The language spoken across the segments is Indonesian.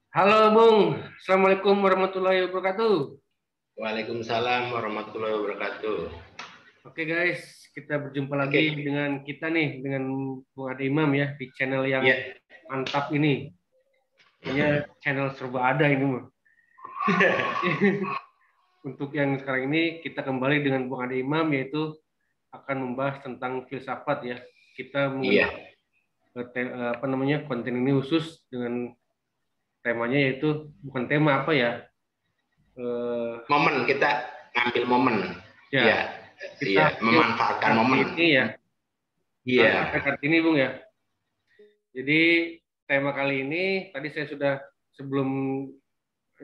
Halo Bung, Assalamualaikum warahmatullahi wabarakatuh. Waalaikumsalam warahmatullahi wabarakatuh. Oke guys, kita berjumpa lagi Oke, dengan Bung Ade Imam ya di channel yang ya. mantap ini. Kayaknya channel serba ada ini mah. Untuk yang sekarang ini kita kembali dengan Bung Ade Imam yaitu akan membahas tentang filsafat ya. Kita mengenal Iya, apa namanya konten ini khusus dengan temanya yaitu bukan tema apa ya? Eh, momen kita ngambil momen. ya Iya, kita iya, ambil memanfaatkan momen. Kartini ya. Kita Iya, pakai Kartini Bung ya. Jadi tema kali ini tadi saya sudah sebelum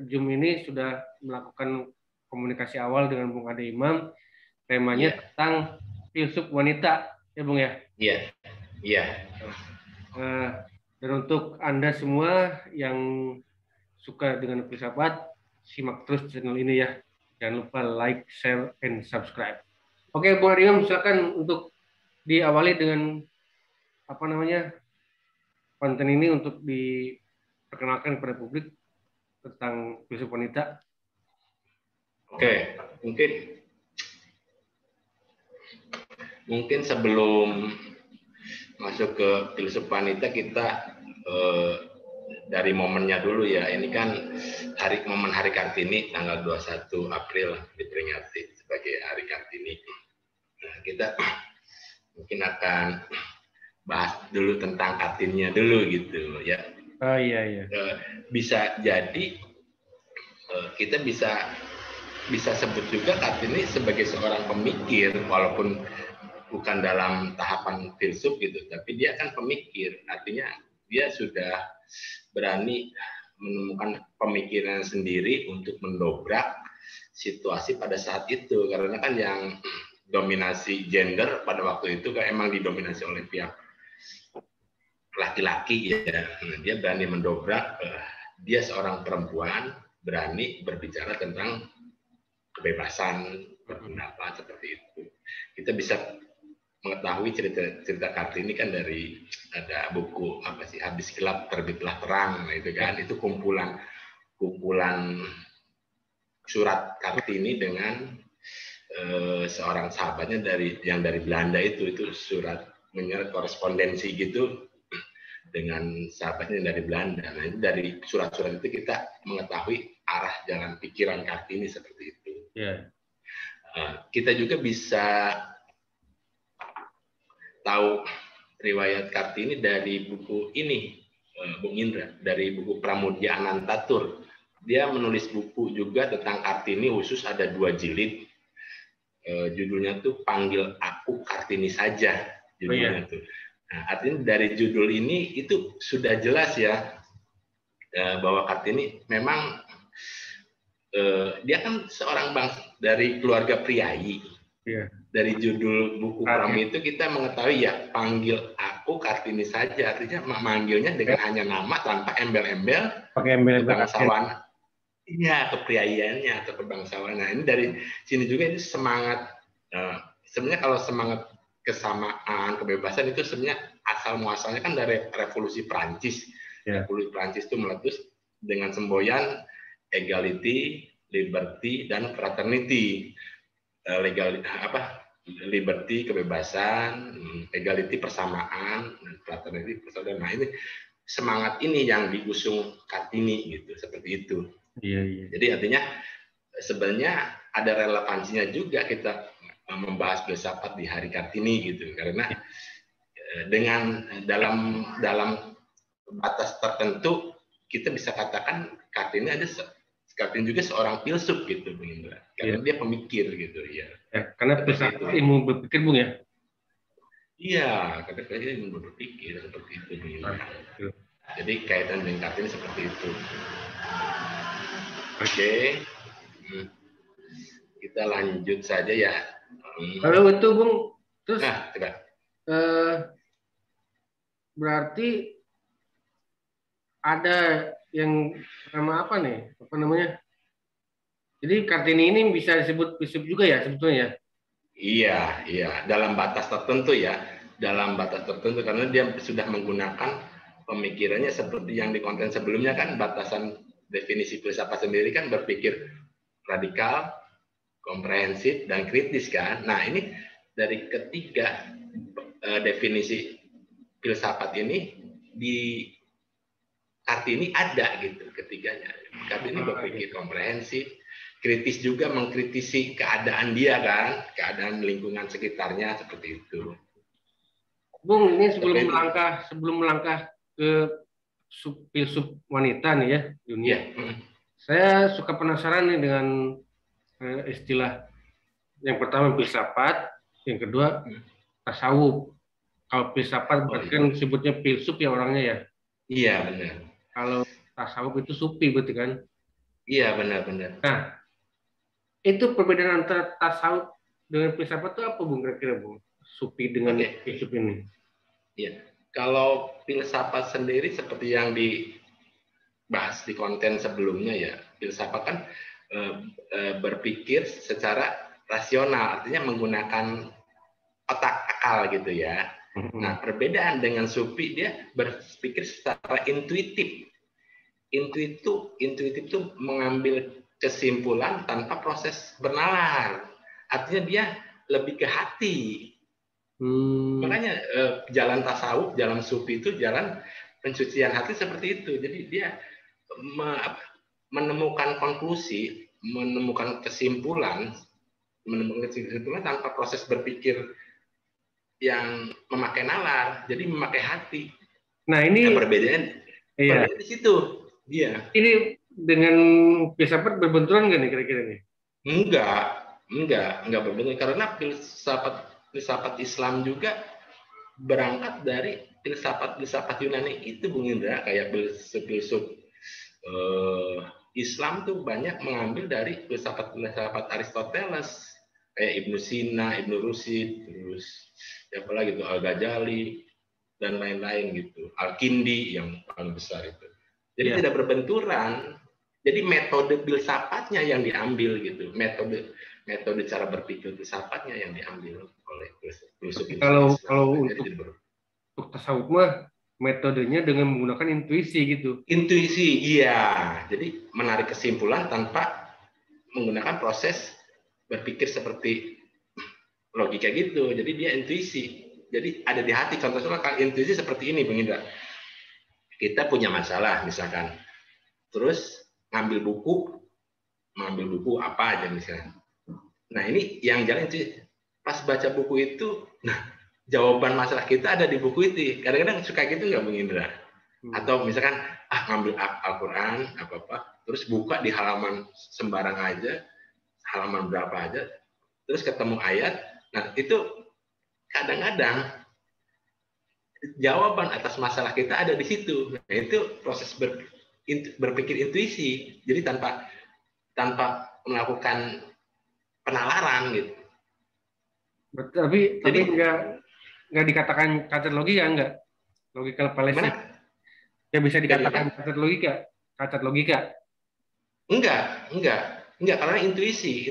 Zoom ini sudah melakukan komunikasi awal dengan Bung Ade Imam. Temanya iya, tentang filsuf wanita, ya Bung ya. iya, iya. Eh, dan untuk Anda semua yang suka dengan filsafat, simak terus channel ini ya. Jangan lupa like, share, and subscribe. Oke, Bung Ade Imam, silakan untuk diawali dengan apa namanya konten ini untuk diperkenalkan kepada publik tentang filsuf wanita. Oke, mungkin mungkin sebelum masuk ke filsuf wanita kita eh, dari momennya dulu ya. Ini kan momen Hari Kartini tanggal 21 April diperingati sebagai Hari Kartini. Nah, kita mungkin akan bahas dulu tentang Kartininya dulu gitu ya. Oh iya iya. Bisa jadi kita bisa bisa sebut juga Kartini sebagai seorang pemikir walaupun bukan dalam tahapan filsuf gitu, tapi dia kan pemikir, artinya dia sudah berani menemukan pemikiran sendiri untuk mendobrak situasi pada saat itu, karena kan yang dominasi gender pada waktu itu kan emang didominasi oleh pihak laki-laki ya. Dia berani mendobrak, dia seorang perempuan berani berbicara tentang kebebasan berpendapat seperti itu. Kita bisa mengetahui cerita Kartini kan dari ada buku apa sih, Habis Gelap Terbitlah Terang, nah itu kan itu kumpulan surat Kartini dengan seorang sahabatnya dari Belanda, itu surat menyeret korespondensi gitu dengan sahabatnya yang dari Belanda. Nah, itu dari surat-surat itu kita mengetahui arah jalan pikiran Kartini seperti itu. Yeah. Kita juga bisa tahu riwayat Kartini dari buku ini, Bung Indra, dari buku Pramudia Anantatur. Dia menulis buku juga tentang Kartini, khusus ada 2 jilid. Judulnya tuh Panggil Aku Kartini Saja, judulnya tuh. Nah, artinya dari judul ini itu sudah jelas ya bahwa Kartini memang dia kan seorang bangsa dari keluarga priayi. Yeah. Dari judul buku Pram itu kita mengetahui ya, Panggil Aku Kartini Saja, artinya manggilnya dengan hanya nama tanpa embel-embel kebangsawan. Iya, kepriayiannya atau kebangsawan. Nah, ini dari sini juga ini semangat. Sebenarnya kalau semangat kesamaan, kebebasan itu sebenarnya asal muasalnya kan dari revolusi Prancis. Revolusi Prancis itu meletus dengan semboyan equality, liberty, dan fraternity. Liberty kebebasan, equality persamaan, fraternity persaudaraan. Nah, ini semangat ini yang diusung Kartini gitu, seperti itu. Iya. Jadi artinya sebenarnya ada relevansinya juga kita membahas filsafat di Hari Kartini gitu, karena dengan dalam batas tertentu kita bisa katakan Kartini juga seorang filsuf gitu, karena dia pemikir gitu ya. Karena filsafat ilmu berpikir, Bung ya. Iya, karena dia ilmu berpikir seperti itu. Jadi kaitan dengan Kartini seperti itu. Oke. Kita lanjut saja ya. Kalau itu, Bung, terus berarti ada yang nama apa nih? Apa namanya? Jadi Kartini ini bisa disebut filsuf juga ya sebetulnya? Iya. Dalam batas tertentu ya. Dalam batas tertentu karena dia sudah menggunakan pemikirannya seperti yang di konten sebelumnya kan, batasan definisi filsafat sendiri kan berpikir radikal, komprehensif, dan kritis kan. Nah ini dari ketiga definisi filsafat ini di Kartini ada gitu ketiganya. Kartini berpikir komprehensif, kritis juga mengkritisi keadaan dia kan, keadaan lingkungan sekitarnya seperti itu. Bung, ini sebelum melangkah ke filsuf wanita nih ya dunia. Saya suka penasaran nih dengan istilah yang pertama filsafat, yang kedua tasawuf. Kalau filsafat berarti kan disebutnya filsuf ya orangnya ya. Iya benar. Kalau tasawuf itu sufi berarti kan. Iya benar-benar. Nah, itu perbedaan antara tasawuf dengan filsafat itu apa Bung kira-kira Bung? Sufi dengan filsuf ini. Iya. Kalau filsafat sendiri seperti yang dibahas di konten sebelumnya ya, filsafat kan berpikir secara rasional, artinya menggunakan otak akal gitu ya. Nah, perbedaan dengan sufi, dia berpikir secara intuitif. Intuitif itu mengambil kesimpulan tanpa proses bernalar. Artinya dia lebih ke hati. Makanya jalan tasawuf, jalan sufi itu jalan pencucian hati seperti itu. Jadi dia menemukan konklusi, menemukan kesimpulan tanpa proses berpikir yang memakai nalar, jadi memakai hati. Nah ini perbedaan di situ dia. Ini dengan filsafat berbenturan nggak nih kira-kira nih? Enggak berbenturan karena filsafat Islam juga berangkat dari filsafat Yunani itu, Bung Indra. Kayak filsuf Islam tuh banyak mengambil dari filsafat Aristoteles, kayak Ibnu Sina, Ibnu Rushd, terus siapa lagi tuh Al-Ghazali dan lain-lain gitu, Al-Kindi yang paling besar itu. Jadi tidak berbenturan. Jadi metode filsafatnya yang diambil gitu, metode cara berpikir filsafatnya yang diambil oleh filsuf. Kalau untuk tasawuf mah metodenya dengan menggunakan intuisi gitu. Intuisi, iya. Jadi menarik kesimpulan tanpa menggunakan proses berpikir seperti logika gitu. Jadi dia intuisi. Jadi ada di hati. Contohnya kalau intuisi seperti ini, Bang Indra. Kita punya masalah misalkan. Terus ngambil buku apa aja misalnya. Nah, ini yang jalan sih pas baca buku itu, nah jawaban masalah kita ada di buku itu. Kadang-kadang suka gitu nggak, Bang Indra? Atau misalkan ngambil Al-Qur'an apa-apa, terus buka di halaman sembarang aja, halaman berapa aja, terus ketemu ayat. Nah, itu kadang-kadang jawaban atas masalah kita ada di situ. Nah, itu proses berpikir intuisi. Jadi tanpa melakukan penalaran gitu. Tapi nggak dikatakan cacat logika, nggak? Logika fallacy. Ya bisa dikatakan cacat logika. Enggak, karena intuisi.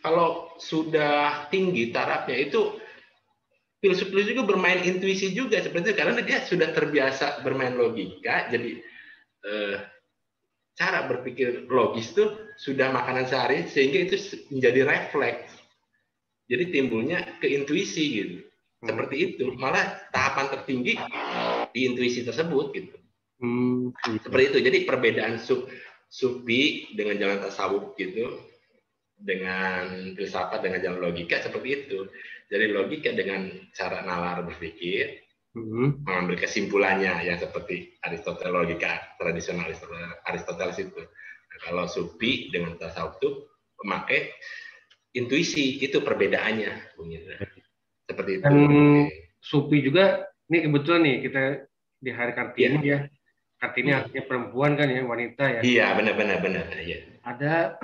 Kalau sudah tinggi tarafnya itu filsuf juga bermain intuisi juga seperti itu, karena dia sudah terbiasa bermain logika. Jadi cara berpikir logis itu sudah makanan sehari, sehingga itu menjadi refleks. Jadi timbulnya ke intuisi gitu. Seperti itu. Malah tahapan tertinggi di intuisi tersebut gitu. Seperti itu. Jadi perbedaan sufi dengan jalan tasawuf gitu, dengan filsafat dengan jalan logika seperti itu. Jadi logika dengan cara nalar berpikir, mengambil kesimpulannya yang seperti Aristoteles, logika tradisional Aristoteles itu. Nah, kalau sufi dengan tasawuf itu memakai intuisi, itu perbedaannya, Bung Indra. Seperti itu. Sufi juga, ini kebetulan nih kita di hari Kartini ya. Kartini artinya perempuan kan ya, wanita ya. Iya, benar. Ya. Ada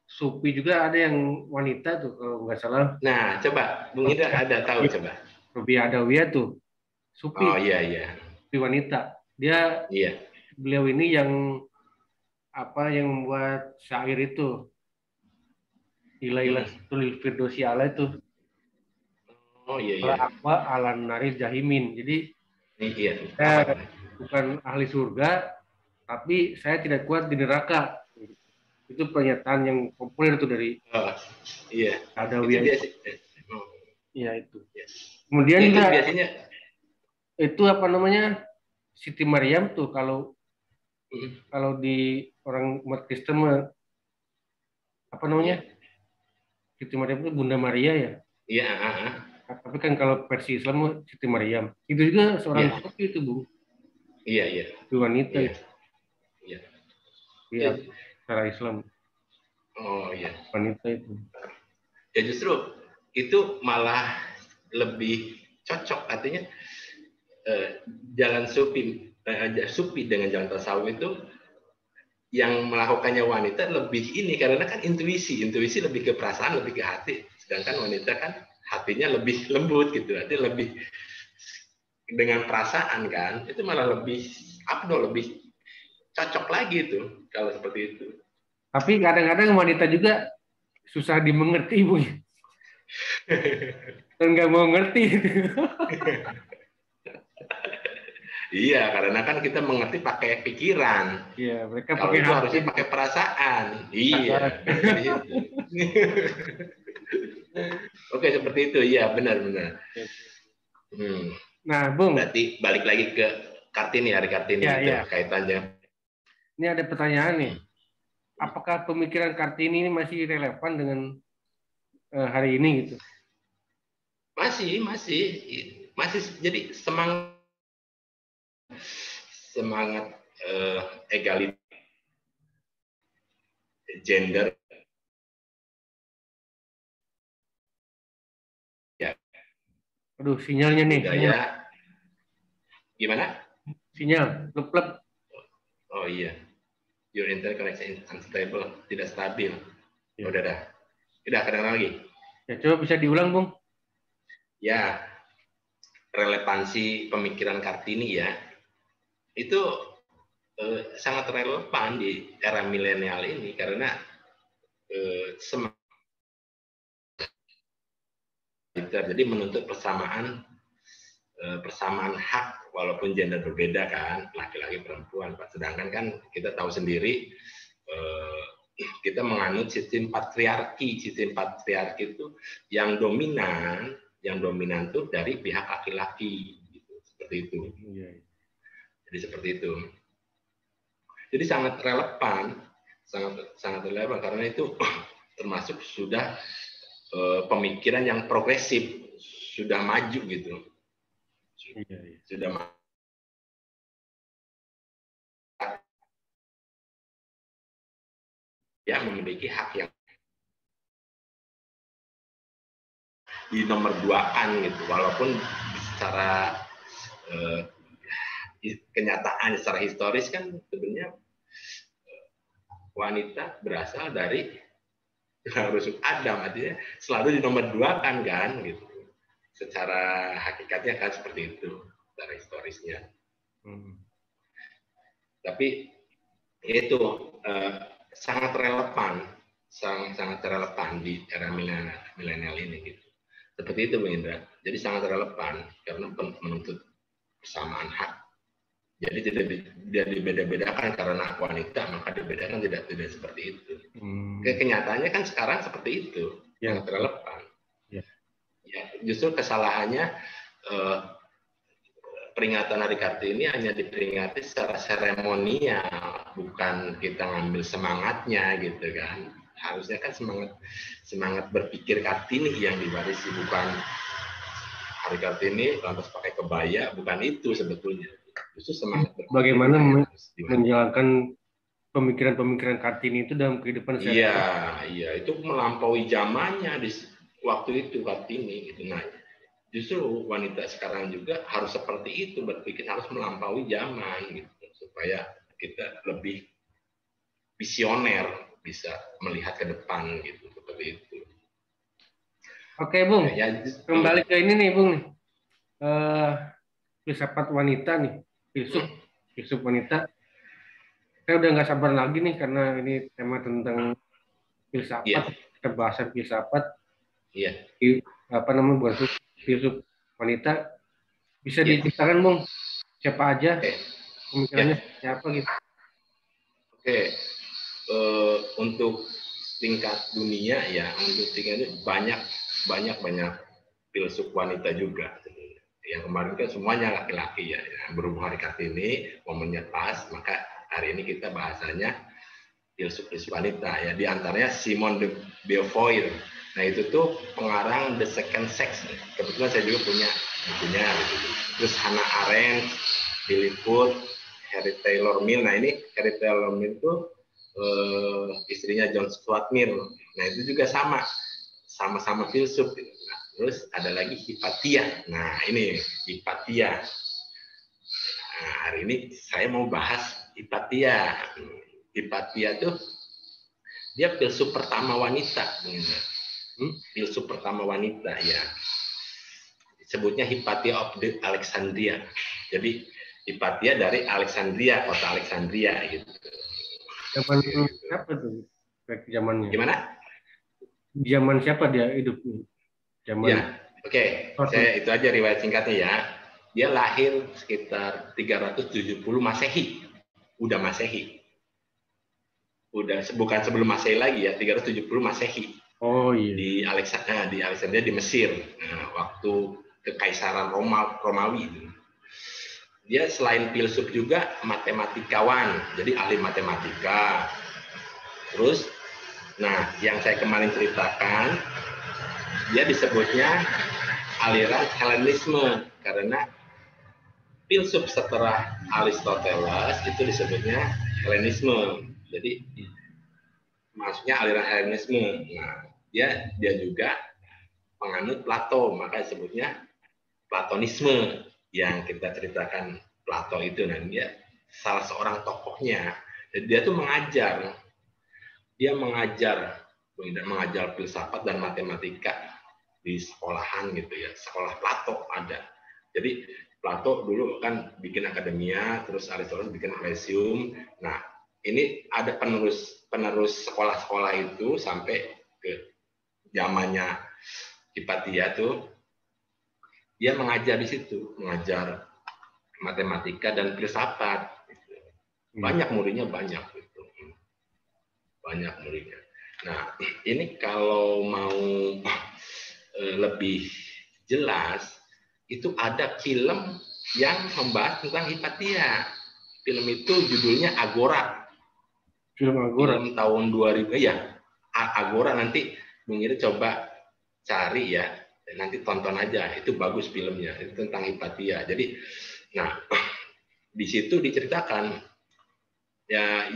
sufi juga, ada yang wanita tuh kalau nggak salah. Nah, coba Bung Indra ada tahu coba. Rubiah Adawiyah tuh. Sufi. Oh iya. Sufi wanita. Dia beliau ini yang membuat syair itu. Ilah tulil firdausi ala itu. Oh iya. Akwa ala nari jahimin. Jadi bukan ahli surga, tapi saya tidak kuat di neraka. Itu pernyataan yang populer itu dari Oh, iya. Itu Adawiyah. biasa. Oh, Iya itu. iya. Kemudian Ya, itu juga biasanya. itu apa namanya Siti Maryam tuh kalau Mm, kalau di orang umat Kristen mah, apa namanya iya. Siti Maryam itu Bunda Maria ya. Iya, Nah, tapi kan kalau versi Islam mah Siti Maryam itu juga seorang iya, sufi itu bu, iya, iya, itu wanita iya, itu iya. ya Ya, secara Islam oh iya. wanita itu. Ya justru itu malah lebih cocok, artinya jalan sufi dengan jalan tasawuf itu yang melakukannya wanita lebih ini karena kan intuisi lebih ke perasaan, lebih ke hati, sedangkan wanita kan hatinya lebih lembut gitu, artinya lebih dengan perasaan kan, itu malah lebih abdol, lebih cocok lagi itu kalau seperti itu. Tapi kadang-kadang wanita juga susah dimengerti bu, dan nggak mau ngerti. Iya, karena kan kita mengerti pakai pikiran. Iya, mereka Kalau pakai itu hati. harusnya pakai perasaan. Iya, bisa di situ. Oke, seperti itu. Iya, benar-benar. Nah, Bung, Berarti balik lagi ke Kartini, hari Kartini ya, gitu ya. kaitannya. Ini ada pertanyaan nih. Apakah pemikiran Kartini ini masih relevan dengan hari ini gitu? Masih jadi semangat semangat egalit gender ya, Aduh, sinyalnya nih. budaya gimana? Sinyal, klep. Oh iya, your internet connection unstable, tidak stabil. Ya. Udah kedengeran lagi. Ya, coba bisa diulang, Bung. Ya, relevansi pemikiran Kartini ya, itu sangat relevan di era milenial ini karena jadi menuntut persamaan hak walaupun gender berbeda kan, laki-laki perempuan, sedangkan kan kita tahu sendiri kita menganut sistem patriarki itu yang dominan tuh dari pihak laki-laki gitu, seperti itu. Jadi seperti itu. Jadi sangat relevan karena itu termasuk sudah pemikiran yang progresif, sudah maju gitu. Sudah maju. Ya memiliki hak yang di nomor 2-an gitu, walaupun secara kenyataan, secara historis kan sebenarnya wanita berasal dari rusuk Adam, artinya selalu di nomor 2-an kan gitu. Secara hakikatnya kan seperti itu, secara historisnya. Tapi itu sangat relevan di era milenial ini gitu. Seperti itu Bang Indra. Jadi sangat relevan karena menuntut persamaan hak. Jadi tidak dibeda-bedakan karena wanita maka dibedakan, tidak seperti itu. Kenyataannya kan sekarang seperti itu, sangat relevan. Ya, justru kesalahannya peringatan Hari Kartini hanya diperingati secara seremonial, bukan kita ngambil semangatnya gitu kan. Harusnya kan semangat berpikir Kartini yang diwarisi, bukan Hari Kartini lantas pakai kebaya, bukan itu sebetulnya. Justru semangat bagaimana menjalankan pemikiran-pemikiran Kartini itu dalam kehidupan sehari-hari. Iya, itu melampaui zamannya di waktu itu Kartini gitu. Nah, justru wanita sekarang juga harus seperti itu, berpikir harus melampaui zaman gitu, supaya kita lebih visioner, bisa melihat ke depan gitu, seperti itu. Oke Bung, kembali ke ini nih Bung, filsafat wanita nih, filsuf wanita. Saya udah nggak sabar lagi nih karena ini tema tentang filsafat, kebahasan filsafat. Apa namanya buat filsuf wanita, bisa diceritakan Bung siapa aja? pemikirannya siapa gitu? Oke, untuk tingkat dunia ya, untuk tingkat banyak filsuf wanita juga. Yang kemarin kan semuanya laki-laki ya. Berhubung hari Kartini momennya pas, maka hari ini kita bahasanya filsuf wanita ya. Di antaranya Simone de Beauvoir. Nah itu tuh pengarang The Second Sex. Kebetulan saya juga punya bukunya gitu. Terus Hannah Arendt, Philip Harry Taylor Mill. Nah ini Harry Taylor Mill itu istrinya John Stuart Mill. Nah itu juga sama-sama filsuf. Nah, terus ada lagi Hypatia. Nah ini Hypatia. Nah, hari ini saya mau bahas Hypatia. Hypatia tuh dia filsuf pertama wanita. Filsuf pertama wanita ya. Sebutnya Hypatia of the Alexandria. Jadi Hypatia dari Alexandria, kota Alexandria gitu. Zaman siapa tuh? Zamannya. Gimana? Zaman siapa dia hidup? Zaman. Ya, oke. Saya itu aja riwayat singkatnya ya. Dia lahir sekitar 370 Masehi. Udah Masehi. Udah bukan sebelum Masehi lagi ya, 370 Masehi. Oh iya. Di Alexandria di Mesir. Nah, waktu Kekaisaran Romawi. Dia selain filsuf juga matematikawan, jadi ahli matematika. Terus, nah yang saya kemarin ceritakan, dia disebutnya aliran Helenisme karena filsuf setelah Aristoteles itu disebutnya Helenisme. Jadi maksudnya aliran Helenisme. Nah, dia juga menganut Plato, maka disebutnya Platonisme yang kita ceritakan Plato itu. Nah, dia salah seorang tokohnya. Jadi dia tuh mengajar filsafat dan matematika di sekolahan gitu ya, sekolah Plato ada. Jadi Plato dulu kan bikin akademia, terus Aristoteles bikin Lyceum. Nah, ini ada penerus sekolah-sekolah itu sampai ke zamannya Hypatia tuh. Dia mengajar di situ, mengajar matematika dan filsafat. Banyak muridnya, banyak gitu. Banyak muridnya. Nah, ini kalau mau lebih jelas, itu ada film yang membahas tentang Hypatia. Film itu judulnya Agora. Film Agora. Film tahun 2000 ya. Agora nanti Bung Iri coba cari ya. Nanti tonton aja, itu bagus filmnya, itu tentang Hypatia. Jadi, nah di situ diceritakan ya,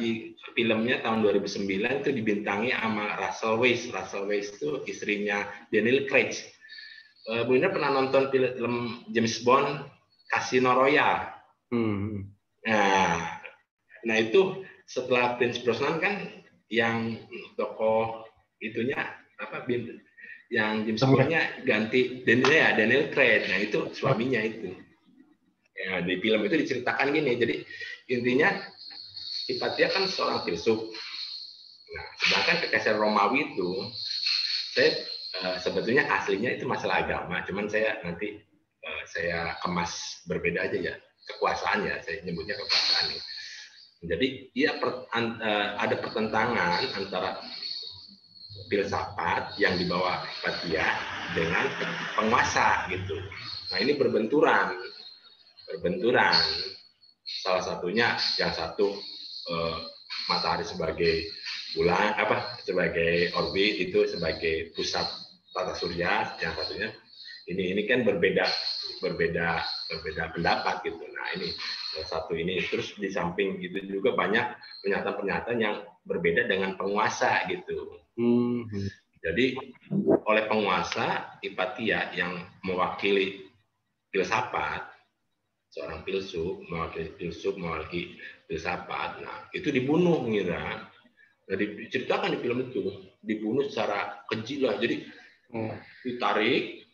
filmnya tahun 2009 itu dibintangi sama Russell Weisz. Russell Weisz itu istrinya Daniel Craig. Bu Ina pernah nonton film James Bond Casino Royale? Nah itu setelah Pierce Brosnan kan yang tokoh itunya apa yang James Bond-nya ganti Daniel Craig. Nah itu suaminya itu. Ya, di film itu diceritakan gini. Jadi intinya Hypatia kan seorang filsuf. Nah, sedangkan Kekaisaran Romawi itu sebetulnya aslinya itu masalah agama. Cuman saya nanti saya kemas berbeda aja ya, kekuasaan ya. Saya nyebutnya kekuasaan. Jadi ada pertentangan antara filsafat yang dibawa Hypatia dengan penguasa gitu. Nah ini berbenturan. Salah satunya yang satu matahari sebagai bulan sebagai orbit, itu sebagai pusat tata surya, yang satunya ini kan berbeda pendapat gitu. Nah ini satu ini, terus di samping itu juga banyak pernyataan-pernyataan yang berbeda dengan penguasa gitu. Jadi oleh penguasa, Hypatia yang mewakili filsafat, seorang filsuf mewakili filsafat, nah itu dibunuh gitu. Jadi diceritakan di film itu dibunuh secara keji lah. Jadi ditarik,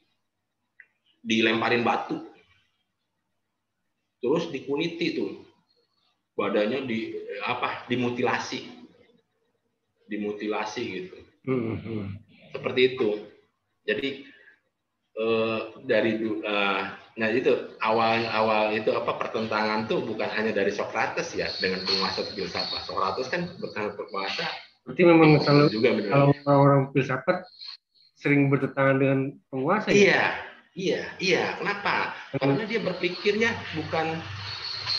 dilemparin batu, terus dikuliti tuh badannya, dimutilasi gitu. Seperti itu. Jadi Nah itu awal itu apa pertentangan tuh bukan hanya dari Sokrates ya dengan penguasa filsafat. Sokrates kan berkuasa Berarti memang kalau juga benar. orang-orang filsafat sering bertentangan dengan penguasa ya? Iya. Kenapa? Karena dia berpikirnya bukan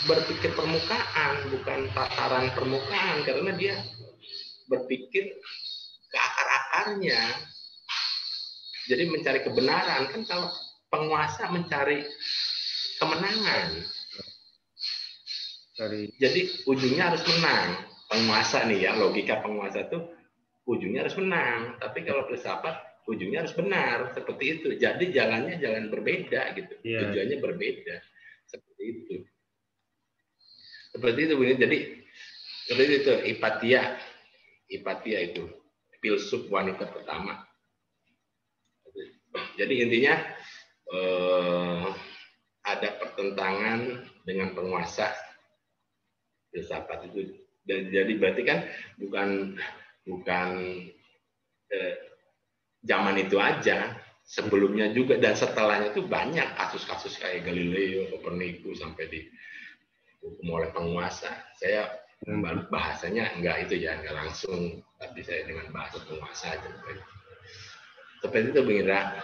berpikir permukaan, bukan tataran permukaan, karena dia berpikir ke akar-akarnya. Jadi mencari kebenaran kan kalau penguasa mencari kemenangan. Jadi ujungnya harus menang. Penguasa nih ya, logika penguasa tuh ujungnya harus menang. Tapi kalau filsafat ujungnya harus benar, seperti itu. Jadi jalannya jalan berbeda gitu. Tujuannya berbeda. Seperti itu. Seperti itu. Jadi seperti itu Hipatia itu filsuf wanita pertama. Jadi intinya ada pertentangan dengan penguasa filsafat itu. Jadi berarti kan bukan zaman itu aja, sebelumnya juga dan setelahnya itu banyak kasus-kasus kayak Galileo, Copernicus sampai dihukum oleh penguasa. Saya bahasanya enggak itu ya, enggak langsung, tapi saya dengan bahasa penguasa aja. Seperti itu Bung Indra.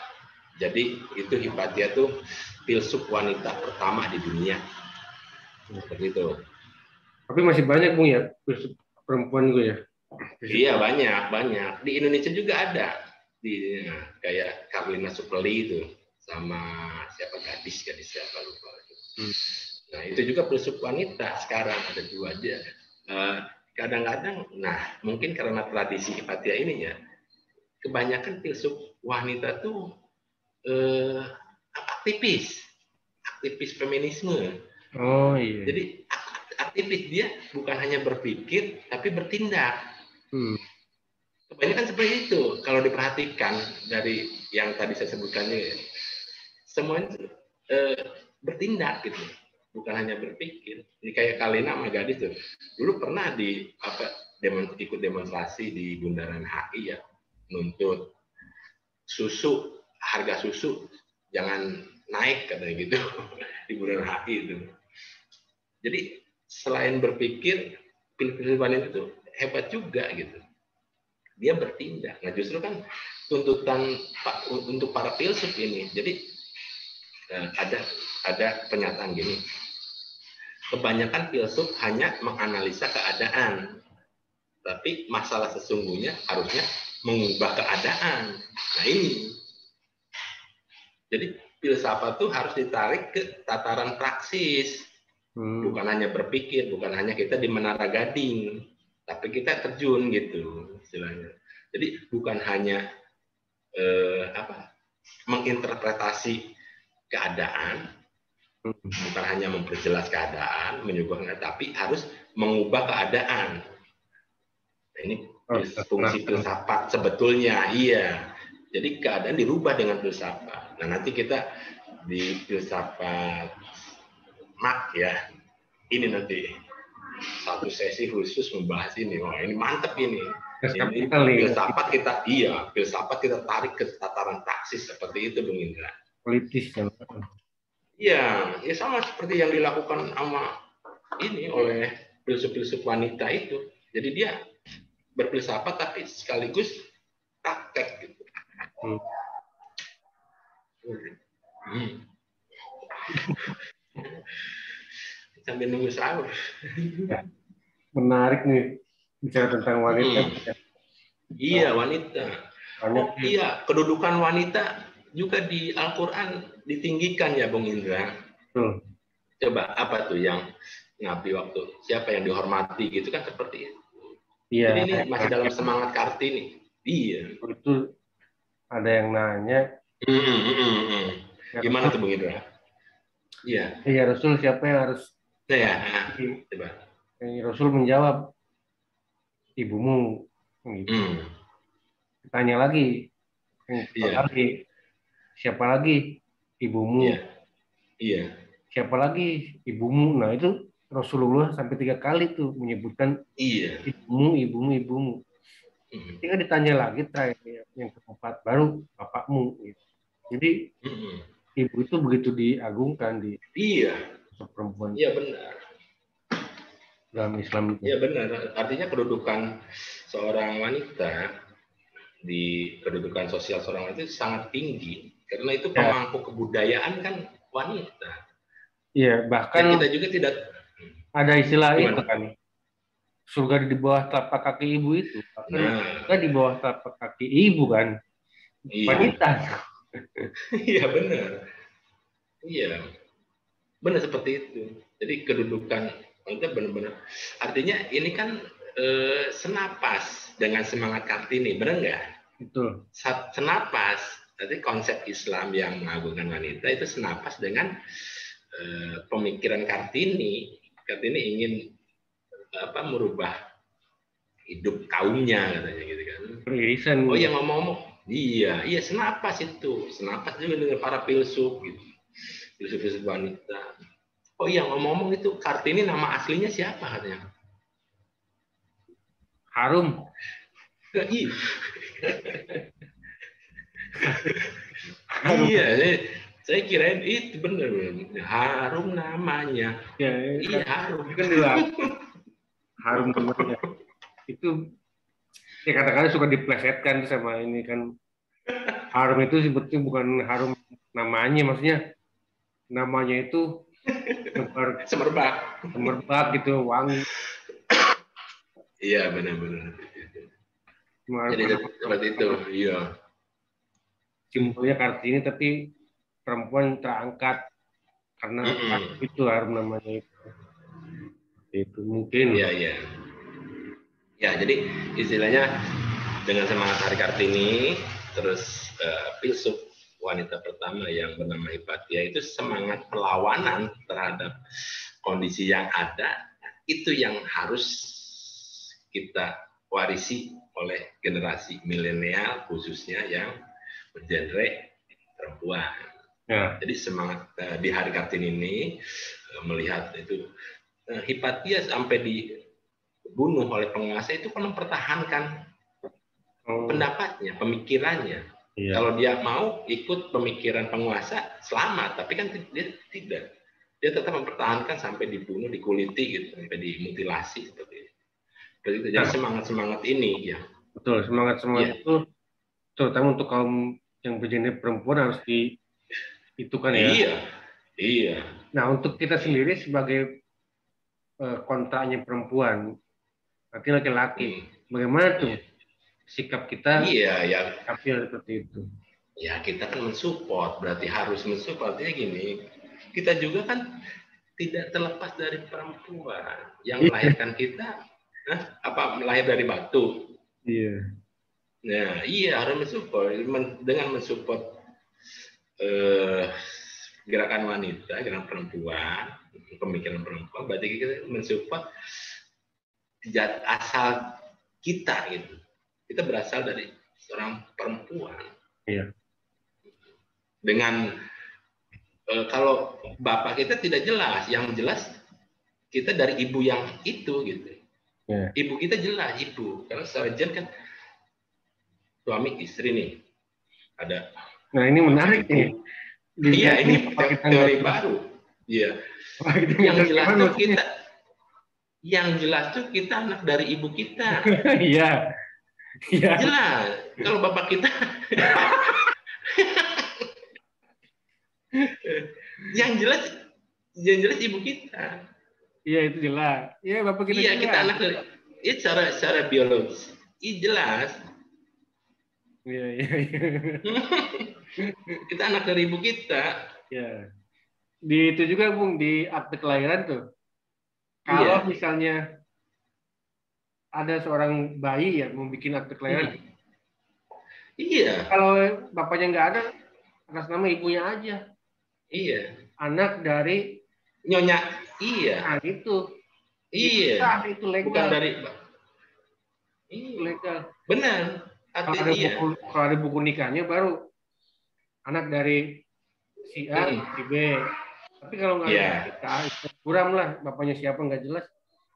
Jadi itu Hipatia tuh filsuf wanita pertama di dunia. Seperti itu. Tapi masih banyak Bung ya filsuf perempuan juga ya? Iya banyak. Di Indonesia juga ada. Kayak Karlina Supeli itu sama siapa gadis siapa lupa. Nah itu juga filsuf wanita sekarang ada 2 aja. Kadang-kadang, nah mungkin karena tradisi Hipatia ini ya, kebanyakan filsuf wanita tuh aktivis feminisme. Oh iya. Jadi aktivis dia bukan hanya berpikir tapi bertindak. Kebanyakan seperti itu kalau diperhatikan dari yang tadi saya sebutkan ini, semuanya bertindak gitu, bukan hanya berpikir. Ini kayak Kalina sama gadis tuh, dulu pernah ikut demonstrasi di Bundaran HI ya, nuntut harga susu jangan naik katanya gitu di Bundaran HI itu. Jadi selain berpikir, filsafat itu hebat juga gitu. Dia bertindak. Nah justru kan tuntutan untuk para filsuf ini. Jadi ada pernyataan gini. Kebanyakan filsuf hanya menganalisa keadaan, tapi masalah sesungguhnya harusnya mengubah keadaan. Nah ini. Jadi filsafat itu harus ditarik ke tataran praksis. Bukan hanya berpikir, bukan hanya kita di Menara Gading, tapi kita terjun gitu istilahnya. Jadi bukan hanya menginterpretasi keadaan, bukan hanya memperjelas keadaan, menyuguhkan, tapi harus mengubah keadaan. Nah, ini fungsi filsafat sebetulnya, iya. Jadi keadaan dirubah dengan filsafat. Nah nanti kita di filsafat Mak ya, ini nanti satu sesi khusus membahas ini. Wah ini mantep ini. Ini filsafat kita tarik ke tataran praksis seperti itu Bung Indra. Politis ya. Iya, ya sama seperti yang dilakukan sama ini oleh filsuf-filsuf wanita itu. Jadi dia berfilsafat tapi sekaligus praktek gitu. Sambil nunggu sahur. Menarik nih bicara tentang wanita. Iya wanita. Iya kedudukan wanita juga di Al-Quran ditinggikan ya Bung Indra. Coba apa tuh yang Nabi waktu siapa yang dihormati gitu kan seperti itu. Iya. Jadi ini masih dalam semangat Kartini. Iya. Itu ada yang nanya. Gimana tuh Bung Indra? Iya. Iya Rasul siapa yang harus? Ya, coba. Rasul menjawab ibumu. Gitu. Tanya lagi. Siapa lagi? Ibumu. Iya. Siapa lagi? Ibumu. Nah itu Rasulullah sampai 3 kali tuh menyebutkan ibumu. Ketika ditanya lagi terakhir yang keempat baru bapakmu. Gitu. Jadi ibu itu begitu diagungkan di Iya, perempuan iya benar. dalam Islam itu. Iya benar. Artinya kedudukan seorang wanita di kedudukan sosial seorang wanita itu sangat tinggi karena itu Ya, pemangku kebudayaan kan wanita. iya, Dan bahkan kita juga tidak ada istilah itu gimana? kan, surga di bawah telapak kaki ibu itu, bahkan surga Nah, di bawah telapak kaki ibu kan, iya, wanita. iya benar. Iya, benar seperti itu. Jadi kedudukan wanita benar-benar. Artinya ini kan senapas dengan semangat Kartini, benar nggak? Betul. Senapas. Jadi konsep Islam yang mengagungkan wanita itu senapas dengan pemikiran Kartini. Kartini ingin merubah hidup kaumnya katanya gitu kan. Peririsan. Oh ya ngomong-ngomong, iya senapas itu, senapas juga dengan para filsuf gitu, filsuf wanita. Oh iya ngomong-ngomong itu Kartini nama aslinya siapa katanya? Harum. Iya. Harum. Iya, saya kirain itu bener Harum namanya. Ya, Iya Harum. kan Harum namanya. Itu ya kadang-kadang suka diplesetkan sama ini kan. Harum itu sebetulnya bukan harum namanya, maksudnya namanya itu Semerbak. semerbak gitu, wangi. Iya benar-benar. Jadi Mengharumkan nama seperti itu. perempuan. Iya. Simbolnya Kartini, tapi perempuan terangkat karena itu harum namanya itu mungkin. Iya iya. Ya jadi istilahnya dengan semangat Hari Kartini, terus filsuf wanita pertama yang bernama Hipatia itu semangat perlawanan terhadap kondisi yang ada, itu yang harus kita warisi oleh generasi milenial khususnya yang bergenre perempuan. Ya. Jadi semangat di Hari Kartini ini melihat itu Hipatia sampai dibunuh oleh penguasa itu kan mempertahankan pendapatnya, pemikirannya. Iya. Kalau dia mau ikut pemikiran penguasa, selamat. Tapi kan dia tidak. Dia tetap mempertahankan sampai dibunuh, dikuliti, gitu, sampai dimutilasi seperti itu. Jadi semangat-semangat ini, ya. Betul, semangat-semangat Ya. itu terutama untuk kaum yang berjenis perempuan harus itu kan ya. Iya, iya. Nah, untuk kita sendiri sebagai kontraknya perempuan, berarti laki-laki, bagaimana tuh sikap kita? Iya, ya. Seperti itu. Ya, kita kan mensupport, berarti harus mensupport. Artinya gini, kita juga kan tidak terlepas dari perempuan yang melahirkan kita. Melahir dari batu. Iya. Nah, iya harus mensupport dengan mensupport gerakan wanita, gerakan perempuan, pemikiran perempuan. Berarti kita mensupport asal kita gitu. Kita berasal dari seorang perempuan. Iya. Dengan kalau bapak kita tidak jelas, yang jelas kita dari ibu yang itu gitu. Yeah. Ibu kita jelas ibu, karena sarjan kan suami istri nih ada. Nah ini menarik nih. Iya ini teori baru. Iya. Yang jelas tuh kita, yang jelas tuh kita anak dari ibu kita. Iya. Iya. Jelas. Kalau bapak kita yang jelas ibu kita. Iya itu jelas. Iya bapak kita. Iya kita anak dari. Itu secara biologis. Itu jelas. Iya. Kita anak dari ibu kita. Iya. Di itu juga Bung di akte kelahiran tuh. Kalau misalnya ada seorang bayi ya mau bikin akte kelahiran. Iya. Kalau bapaknya nggak ada, atas nama ibunya aja. Iya. Anak dari nyonya. Iya. Nah, itu. Iya. Itu legal. Bukan dari. Iya. Legal. Benar. Kalau ada buku nikahnya baru anak dari si A, si B. Tapi kalau nggak ada kurang lah bapaknya siapa nggak jelas.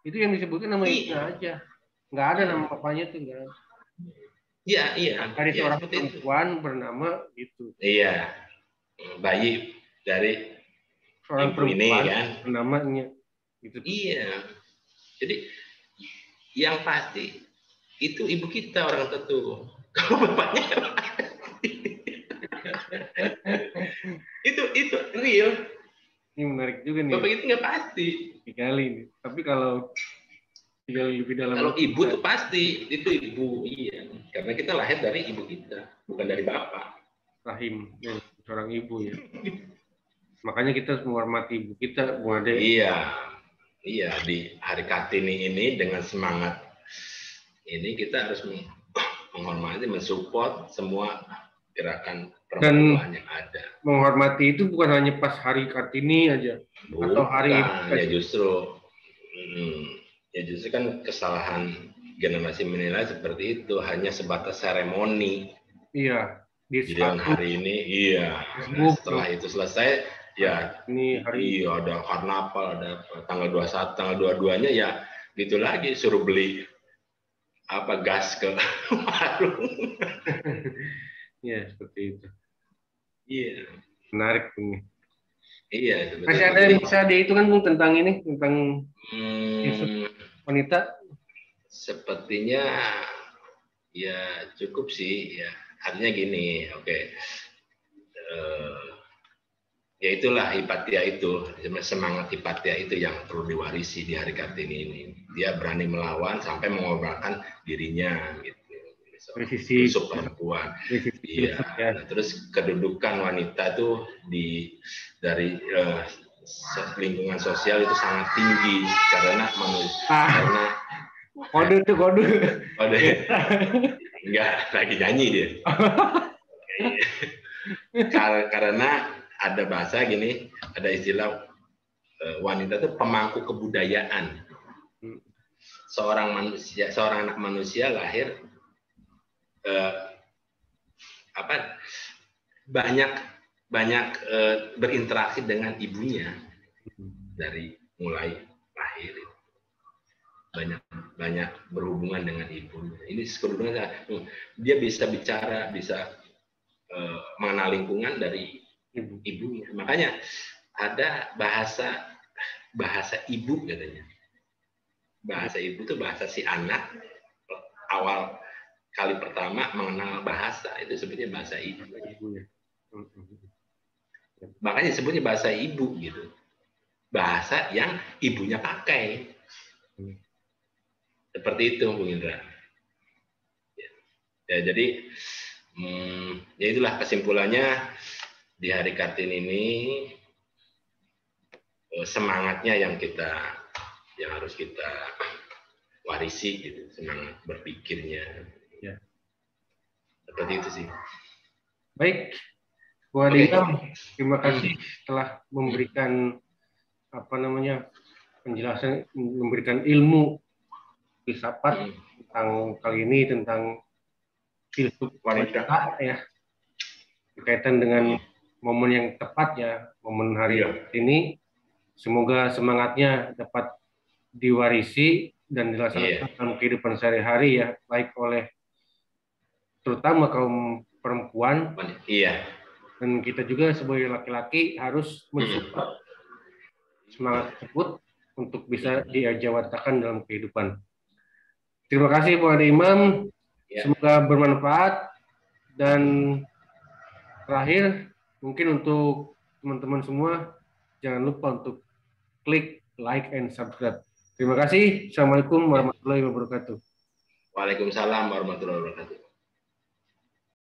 Itu yang disebutkan nama ibunya aja. Nggak ada nama bapaknya tuh nggak. Iya. Dari seorang perempuan bernama itu. Iya. bayi dari Seorang ibu ini perempuan kan. namanya gitu. Iya. Jadi yang pasti itu ibu kita orang tua tuh. Kalau bapaknya itu real. Ini menarik juga nih. Bapak itu nggak pasti. Kali ini. Tapi kalau lebih dalam. Kalau ibu tuh pasti itu ibu, iya. Karena kita lahir dari ibu kita, bukan dari bapak. Rahim, seorang ibu ya. Makanya kita harus menghormati ibu kita, Bu Ade. Iya, di Hari Kartini ini dengan semangat ini kita harus menghormati, mensupport semua gerakan perempuan yang ada. Menghormati itu bukan hanya pas Hari Kartini aja, atau hari ibu. Ya justru kan kesalahan generasi milenial seperti itu, hanya sebatas seremoni. Iya. Jadi hari ini, iya. Nah, setelah itu selesai, ya ini hari ada karnaval, ada tanggal 21, tanggal 22-nya ya gitu lagi, suruh beli gas ke warung. Iya, seperti itu. Iya. Menarik ini. Iya. Masih ada yang bisa dihitungan Bung tentang ini, tentang isu wanita? Sepertinya ya cukup sih ya. Artinya gini, oke. Ya itulah Hipatia itu, semangat Hipatia itu yang perlu diwarisi di Hari Kartini ini. Dia berani melawan sampai mengorbankan dirinya gitu. Untuk perempuan. Iya. Nah, terus kedudukan wanita itu dari lingkungan sosial itu sangat tinggi karena kode enggak lagi nyanyi dia. Karena ada bahasa gini, ada istilah wanita itu pemangku kebudayaan. Seorang anak manusia lahir banyak berinteraksi dengan ibunya dari mulai lahir. Banyak berhubungan dengan ibunya. Ini sebenarnya dia bisa bicara, bisa mengenal lingkungan dari ibunya. Makanya ada bahasa ibu katanya. Bahasa ibu itu bahasa si anak awal kali pertama mengenal bahasa, itu sebutnya bahasa ibu. Makanya sebutnya bahasa ibu gitu. Bahasa yang ibunya pakai. Seperti itu, Bung Indra. Ya, jadi ya itulah kesimpulannya di Hari Kartini ini, semangatnya yang harus kita warisi gitu, semangat berpikirnya. Ya. Seperti itu sih. Baik, Bu Adinam, terima kasih telah memberikan penjelasan, memberikan ilmu filsafat tentang kali ini, tentang filsuf wanita ya, berkaitan dengan momen yang tepat ya, momen hari ini. Semoga semangatnya dapat diwarisi dan dilaksanakan dalam kehidupan sehari-hari ya, baik oleh terutama kaum perempuan. Iya. Dan kita juga sebagai laki-laki harus mensupport semangat tersebut untuk bisa diajawatakan dalam kehidupan. Terima kasih Bu Ade Imam. Semoga bermanfaat. Dan terakhir, mungkin untuk teman-teman semua, jangan lupa untuk klik like and subscribe. Terima kasih. Assalamualaikum warahmatullahi wabarakatuh. Waalaikumsalam warahmatullahi wabarakatuh.